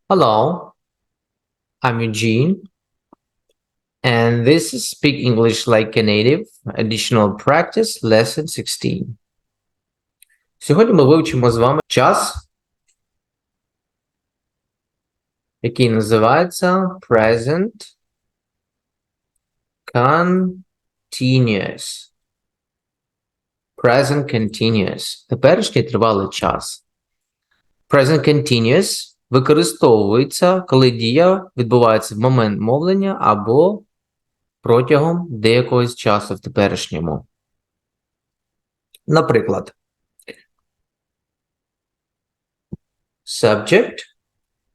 Hello, I'm Eugene, and this is Speak English Like a Native, Additional Practice, Lesson 16. Сьогодні ми вивчимо з вами час, який називається Present Continuous. Present Continuous. Теперішній тривалий час. Present Continuous використовується, коли дія відбувається в момент мовлення або протягом деякогось часу в теперішньому. Наприклад, subject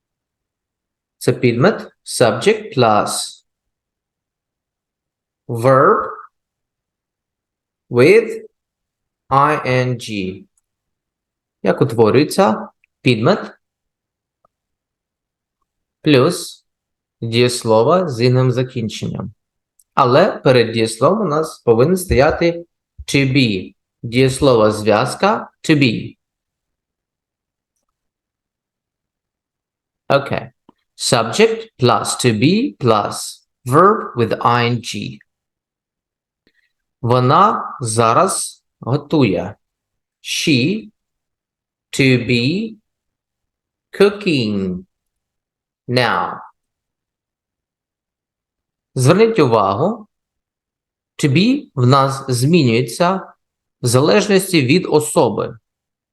– це підмет, subject plus verb with ing. Як утворюється підмет плюс дієслово з інним закінченням. Але перед дієсловом у нас повинен стояти to be. Дієслово зв'язка to be. Okay. Subject plus to be plus verb with ing. Вона зараз готує. She to be cooking now. Зверніть увагу, to be в нас змінюється в залежності від особи.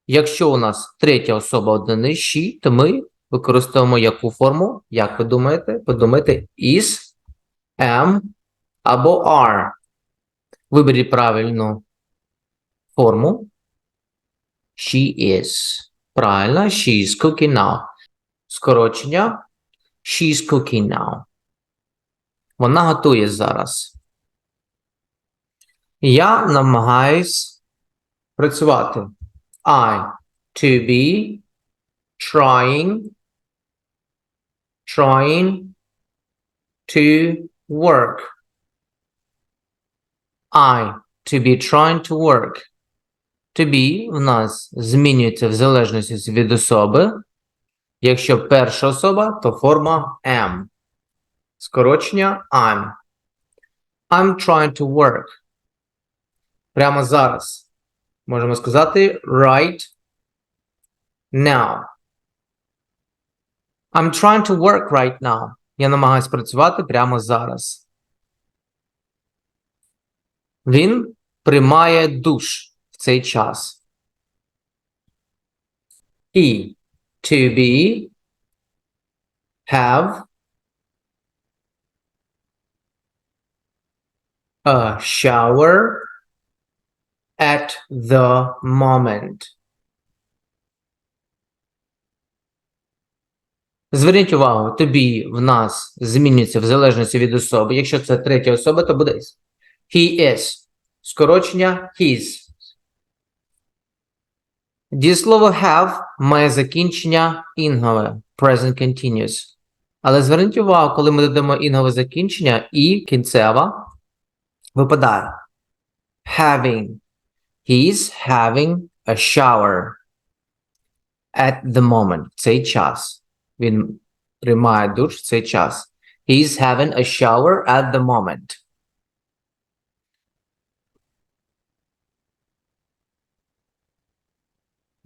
Якщо у нас третя особа однини she, то ми використовуємо яку форму? Як ви думаєте? Подумайте is, am або are. Виберіть правильну форму. She is. Правильно, she is cooking now. Скорочення she is cooking now. Вона готує зараз. Я намагаюсь працювати. I to be trying to work. I to be trying to work. To be в нас змінюється в залежності від особи. Якщо перша особа, то форма am. Скорочення I'm. I'm trying to work. Прямо зараз. Можемо сказати right now. I'm trying to work right now. Я намагаюсь працювати прямо зараз. Він приймає душ в цей час. He to be have a shower at the moment. Зверніть увагу, to be в нас змінюється в залежності від особи. Якщо це третя особа, то буде he is. Скорочення his. Дієслово have має закінчення інгове, present continuous. Але зверніть увагу, коли ми додамо інгове закінчення і кінцева, випадає having. He's having a shower at the moment. В цей час. Він приймає душ в цей час. He's having a shower at the moment.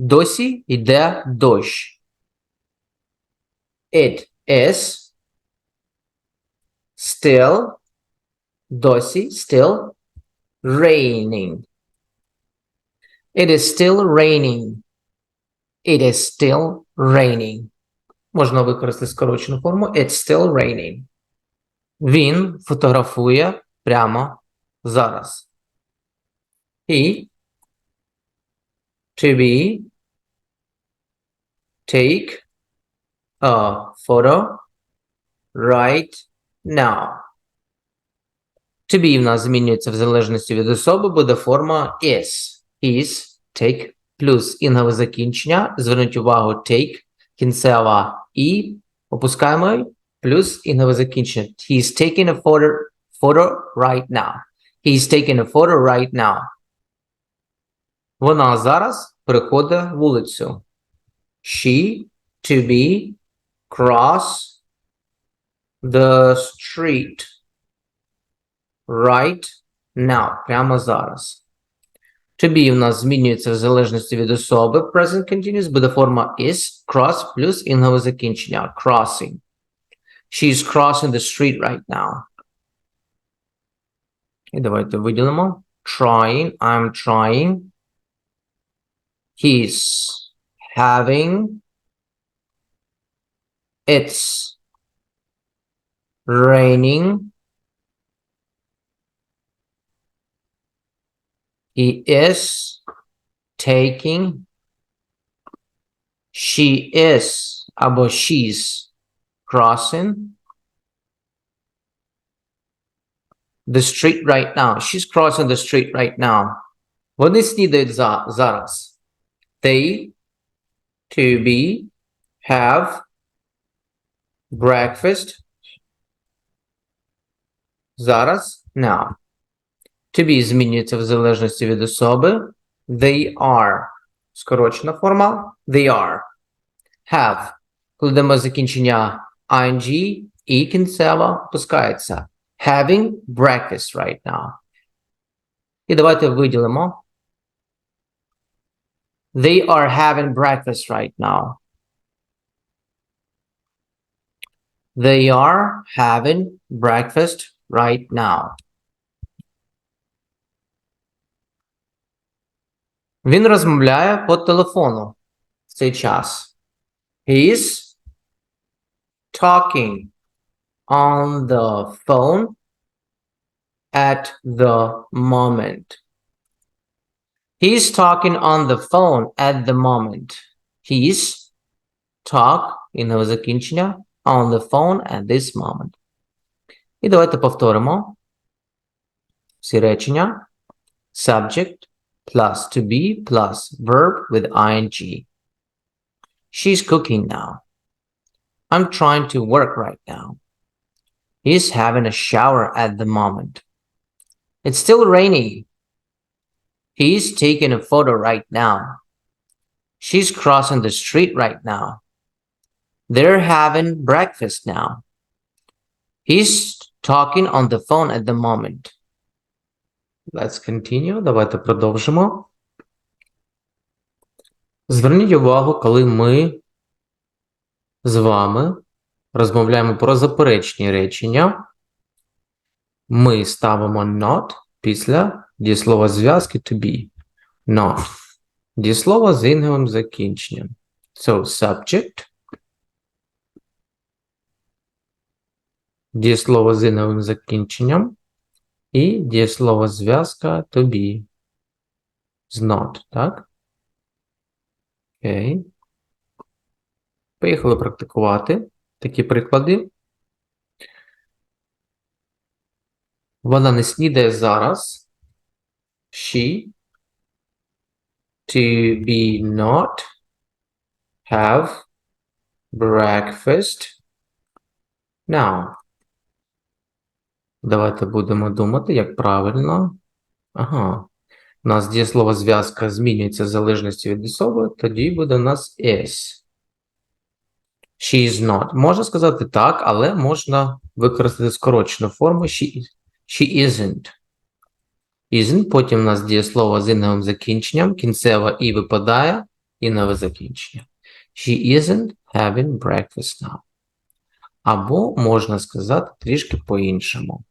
Досі йде дощ. It is still, досі, still raining. It is still raining. It is still raining. Можна використати скорочену форму. It's still raining. Він фотографує прямо зараз. He to be take a photo right now. To be в нас змінюється в залежності від особи, буде форма is. Is, take, плюс інгове закінчення. Зверніть увагу, take, кінцева і опускаємо, плюс інгове закінчення. He's taking a photo right now. He's taking a photo right now. Вона зараз переходить вулицю. She to be cross the street right now. Прямо зараз. To be у нас змінюється в залежності від особи. Present continuous буде форма is, cross плюс інгове закінчення. Crossing. She's crossing the street right now. І давайте виділимо. Trying. I'm trying. He's having. It's raining. He is taking. She is або she's crossing the street right now. She's crossing the street right now. Вони снідають зараз. They, to be, have breakfast зараз, now. To be змінюється в залежності від особи. They are. Скорочена форма. They are. Have. Кладемо закінчення ing і кінцева пускається. Having breakfast right now. І давайте виділимо. They are having breakfast right now. They are having breakfast right now. Він розмовляє по телефону в цей час. He is talking on the phone at the moment. He's talking on the phone at the moment. He's talk, інгове закінчення, on the phone at this moment. І давайте повторимо всі речення. Subject plus to be plus verb with ing. She's cooking now. I'm trying to work right now. He's having a shower at the moment. It's still raining. He's taking a photo right now. She's crossing the street right now. They're having breakfast now. He's talking on the phone at the moment. Let's continue. Давайте продовжимо. Зверніть увагу, коли ми з вами розмовляємо про заперечні речення, ми ставимо not після дієслова зв'язки to be. Not. Дієслово з інговим закінченням. So, subject. Дієслово з інговим закінченням. І дієслово зв'язка to be. З not, так? Окей. Поїхали практикувати такі приклади. Вона не снідає зараз. She to be not have breakfast now. Давайте будемо думати, як правильно. Ага. У нас дієслово зв'язка змінюється в залежності від особи, тоді буде у нас is. She is not. Можна сказати так, але можна використати скорочену форму she isn't. Isn't, потім у нас дієслово з інговим закінченням, кінцева і випадає, інгове закінчення. She isn't having breakfast now. Або можна сказати трішки по-іншому.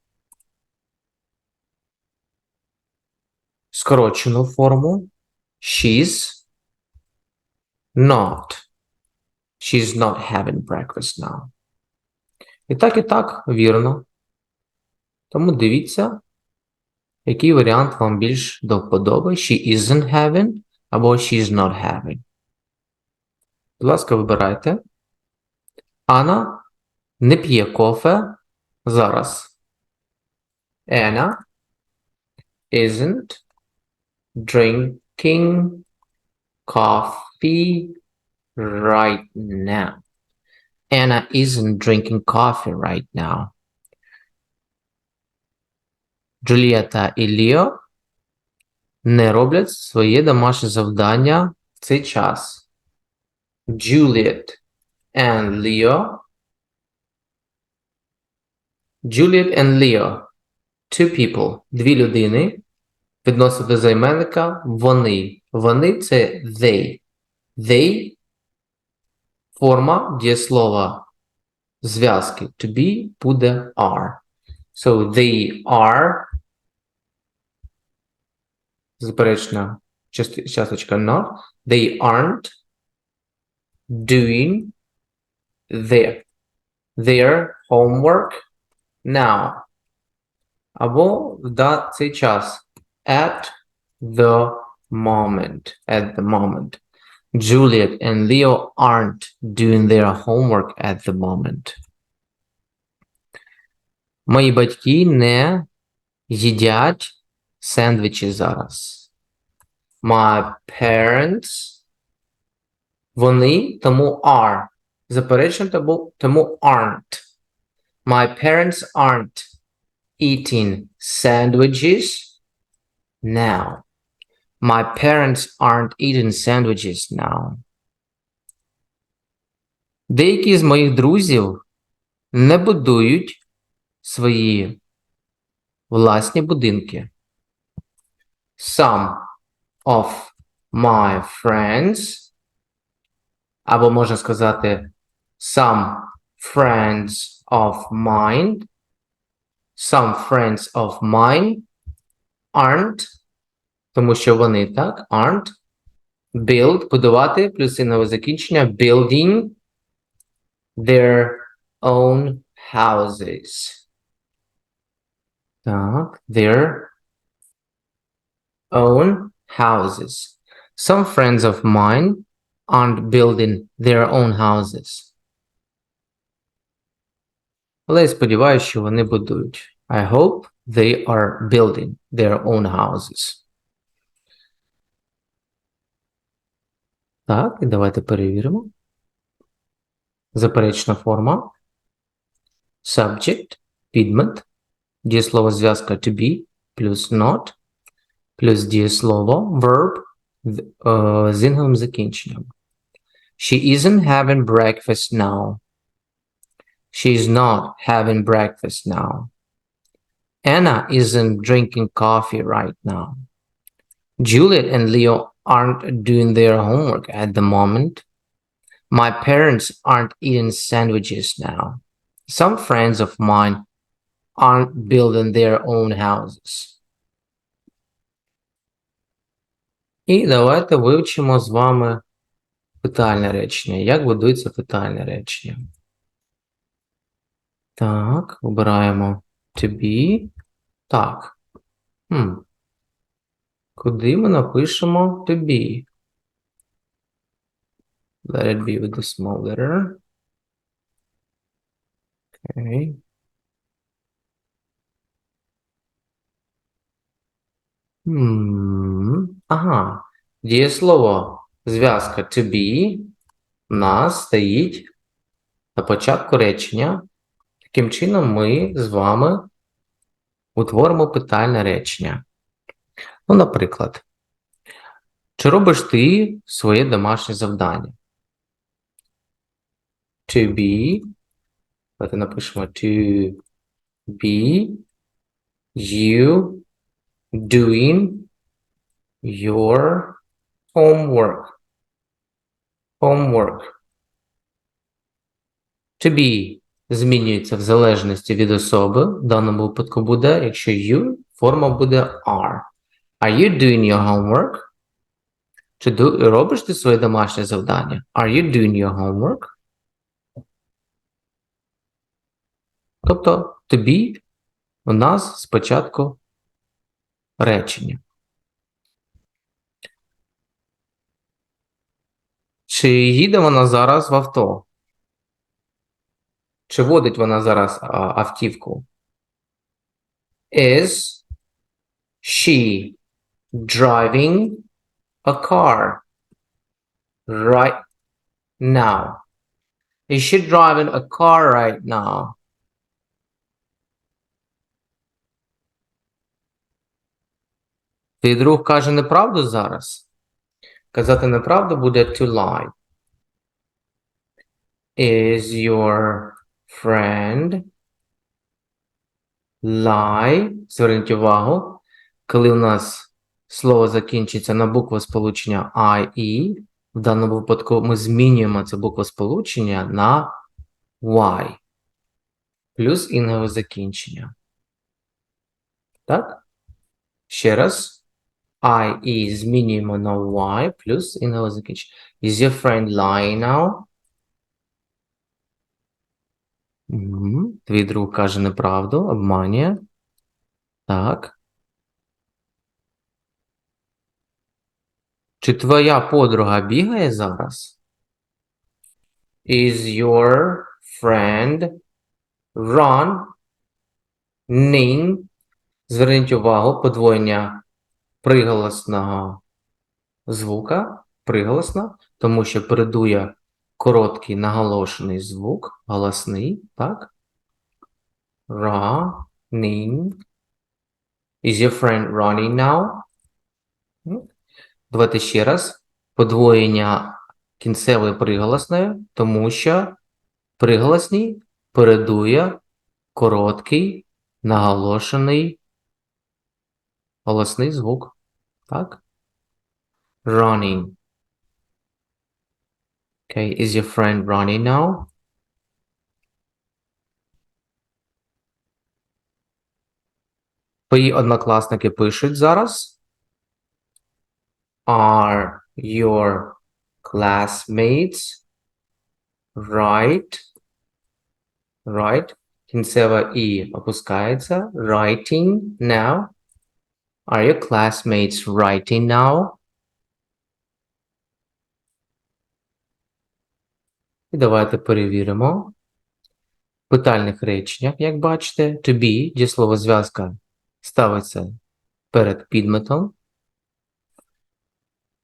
Скорочену форму she's not. She's not having breakfast now. І так, вірно. Тому дивіться, який варіант вам більш до вподоби. She isn't having або she's not having. Будь ласка, вибирайте. Анна не п'є кофе зараз. Anna isn't drinking coffee right now. Anna isn't drinking coffee right now. Juliet і Leo не роблять своє домашнє завдання в цей час. Juliet and Leo. Juliet and Leo. Two people. Дві людини. Відносить до займенника вони. Вони – це they. They – форма дієслова зв'язки. To be буде are. So they are, заперечна часточка not, they aren't doing their homework now. Або в цей час. At the moment. At the moment. Juliet and Leo aren't doing their homework at the moment. Мої батьки не їдять сендвічі зараз. My parents, вони, тому are. Заперечення тому aren't. My parents aren't eating sandwiches now. My parents aren't eating sandwiches now. Деякі з моїх друзів не будують свої власні будинки. Some of my friends, або можна сказати some friends of mine, some friends of mine aren't, тому що вони, так, aren't, build, будувати, плюс інове закінчення, building their own houses. Так, their own houses. Some friends of mine aren't building their own houses. Але я сподіваюся, що вони будують. I hope they are building their own houses. Так, і давайте перевіримо. Заперечна форма. Subject, підмет, дієслово зв'язка to be, плюс not, плюс дієслово verb з інговим закінченням. She isn't having breakfast now. She's not having breakfast now. Anna isn't drinking coffee right now. Juliet and Leo aren't doing their homework at the moment. My parents aren't eating sandwiches now. Some friends of mine aren't building their own houses. І давайте вивчимо з вами питальне речення. Як будується питальне речення? Так, обираємо to be. Так. Куди ми напишемо to be? Let it be with the small letter. Okay. Ага. Дієслово зв'язка to be у нас стоїть на початку речення. Таким чином ми з вами утворимо питальне речення. Ну, наприклад, чи робиш ти своє домашнє завдання? To be. Давайте напишемо to be you doing your homework. Homework. To be змінюється в залежності від особи. В даному випадку буде, якщо you, форма буде are. Are you doing your homework? Чи робиш ти своє домашнє завдання? Are you doing your homework? Тобто, to be у нас спочатку речення. Чи їде вона зараз в авто? Чи водить вона зараз автівку? Is she driving a car right now? Is she driving a car right now? Твій друг каже неправду зараз? Казати неправду буде to lie. Is your friend lie? Зверніть увагу, коли у нас слово закінчиться на буквосполучення I, E, в даному випадку ми змінюємо це буквосполучення на Y. Плюс інгове закінчення. Так? Ще раз. I, E змінюємо на Y плюс інгове закінчення. Is your friend lying now? Твій друг каже неправду, обманює. Так. Чи твоя подруга бігає зараз? Is your friend running? Зверніть увагу, подвоєння приголосного звука, приголосно, тому що передує короткий наголошений звук, голосний, так? Running. Is your friend running now? Давайте ще раз. Подвоєння кінцевої приголосної, тому що приголосній передує короткий наголошений голосний звук. Так? Running. Okay, is your friend running now? Твої однокласники пишуть зараз. Are your classmates right? Кінцева І опускається. Writing now. Are your classmates writing now? І давайте перевіримо. В питальних реченнях, як бачите, to be, дієслово зв'язка ставиться перед підметом.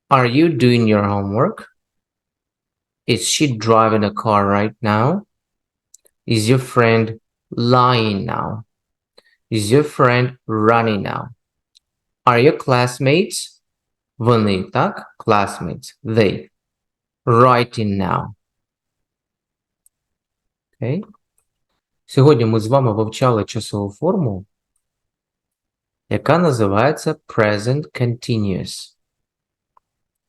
Are you doing your homework? Is she driving a car right now? Is your friend lying now? Is your friend running now? Are your classmates? Вони, так? Classmates. They. Writing now. Okay. Сьогодні ми з вами вивчали часову форму, яка називається present continuous.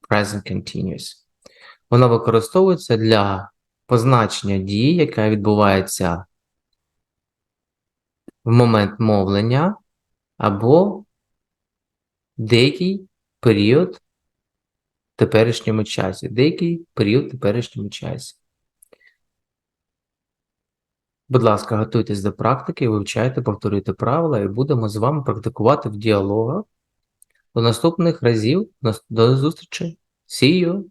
Present continuous. Вона використовується для позначення дії, яка відбувається в момент мовлення або деякий період в теперішньому часі. Деякий період в теперішньому часі. Будь ласка, готуйтесь до практики, вивчайте, повторюйте правила і будемо з вами практикувати в діалогах. До наступних разів. До зустрічі. See you!